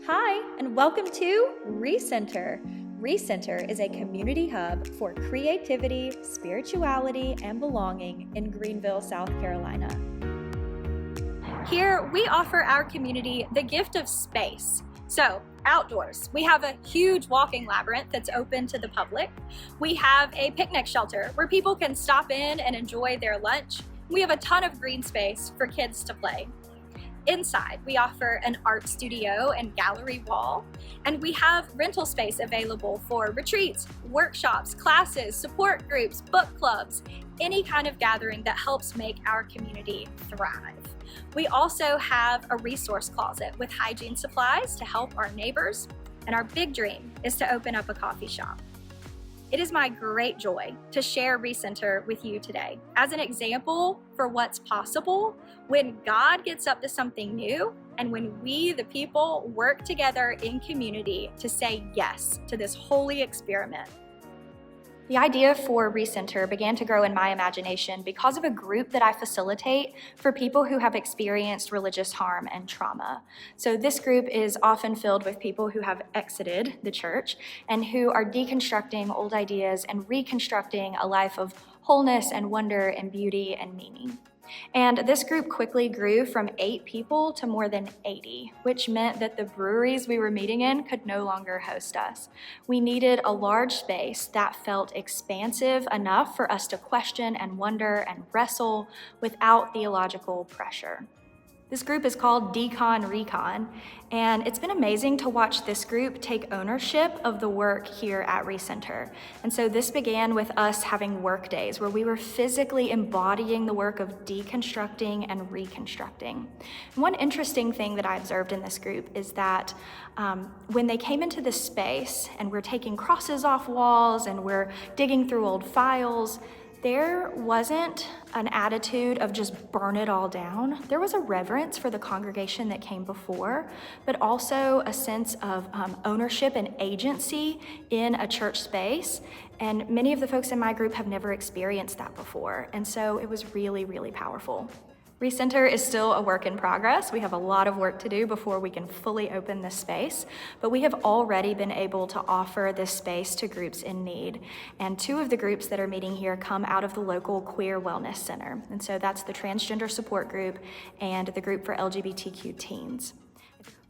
Hi, and welcome to ReCenter. ReCenter is a community hub for creativity, spirituality, and belonging in Greenville, South Carolina. Here, we offer our community the gift of space. So, outdoors, we have a huge walking labyrinth that's open to the public. We have a picnic shelter where people can stop in and enjoy their lunch. We have a ton of green space for kids to play. Inside, we offer an art studio and gallery wall, and we have rental space available for retreats, workshops, classes, support groups, book clubs, any kind of gathering that helps make our community thrive. We also have a resource closet with hygiene supplies to help our neighbors, and our big dream is to open up a coffee shop. It is my great joy to share ReCenter with you today as an example for what's possible when God gets up to something new and when we, the people, work together in community to say yes to this holy experiment. The idea for ReCenter began to grow in my imagination because of a group that I facilitate for people who have experienced religious harm and trauma. So this group is often filled with people who have exited the church and who are deconstructing old ideas and reconstructing a life of wholeness and wonder and beauty and meaning. And this group quickly grew from 8 people to more than 80, which meant that the breweries we were meeting in could no longer host us. We needed a large space that felt expansive enough for us to question and wonder and wrestle without theological pressure. This group is called Decon Recon, and it's been amazing to watch this group take ownership of the work here at ReCenter. And so this began with us having work days where we were physically embodying the work of deconstructing and reconstructing. And one interesting thing that I observed in this group is that when they came into this space and we're taking crosses off walls and we're digging through old files, there wasn't an attitude of just burn it all down. There was a reverence for the congregation that came before, but also a sense of ownership and agency in a church space. And many of the folks in my group have never experienced that before. And so it was really, really powerful. ReCenter is still a work in progress. We have a lot of work to do before we can fully open this space, but we have already been able to offer this space to groups in need. And 2 of the groups that are meeting here come out of the local Queer Wellness Center. And so that's the Transgender Support Group and the group for LGBTQ teens.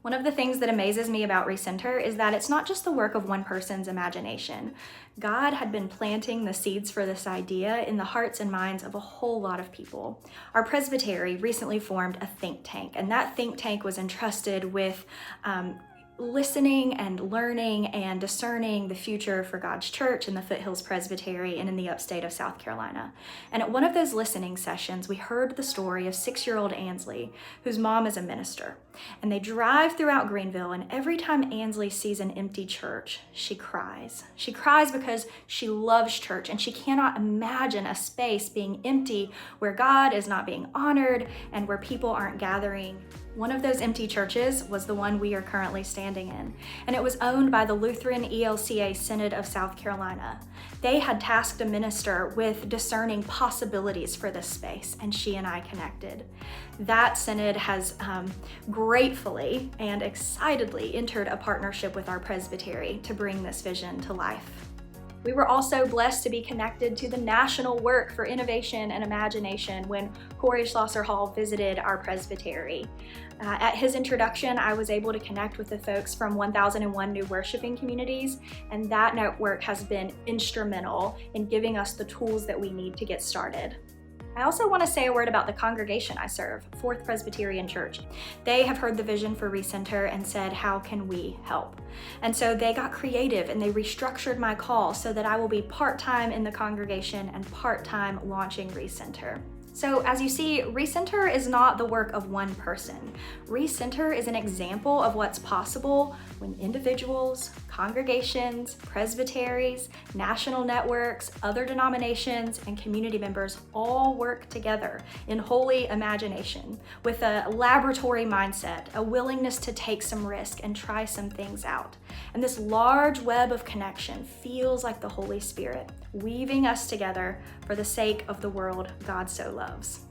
One of the things that amazes me about ReCenter is that it's not just the work of one person's imagination. God had been planting the seeds for this idea in the hearts and minds of a whole lot of people. Our presbytery recently formed a think tank, and that think tank was entrusted with listening and learning and discerning the future for God's church in the Foothills Presbytery and in the upstate of South Carolina. And at one of those listening sessions, we heard the story of 6-year-old Ansley, whose mom is a minister. And they drive throughout Greenville, and every time Ansley sees an empty church, she cries. She cries because she loves church, and she cannot imagine a space being empty where God is not being honored and where people aren't gathering. One of those empty churches was the one we are currently standing in, and it was owned by the Lutheran ELCA Synod of South Carolina. They had tasked a minister with discerning possibilities for this space, and she and I connected. That synod has gratefully and excitedly entered a partnership with our presbytery to bring this vision to life. We were also blessed to be connected to the national work for innovation and imagination when Corey Schlosser Hall visited our presbytery. At his introduction, I was able to connect with the folks from 1001 New Worshiping Communities, and that network has been instrumental in giving us the tools that we need to get started. I also want to say a word about the congregation I serve, Fourth Presbyterian Church. They have heard the vision for ReCenter and said, how can we help? And so they got creative and they restructured my call so that I will be part-time in the congregation and part-time launching ReCenter. So as you see, ReCenter is not the work of one person. ReCenter is an example of what's possible when individuals, congregations, presbyteries, national networks, other denominations, and community members all work together in holy imagination with a laboratory mindset, a willingness to take some risk and try some things out. And this large web of connection feels like the Holy Spirit weaving us together for the sake of the world God so loves.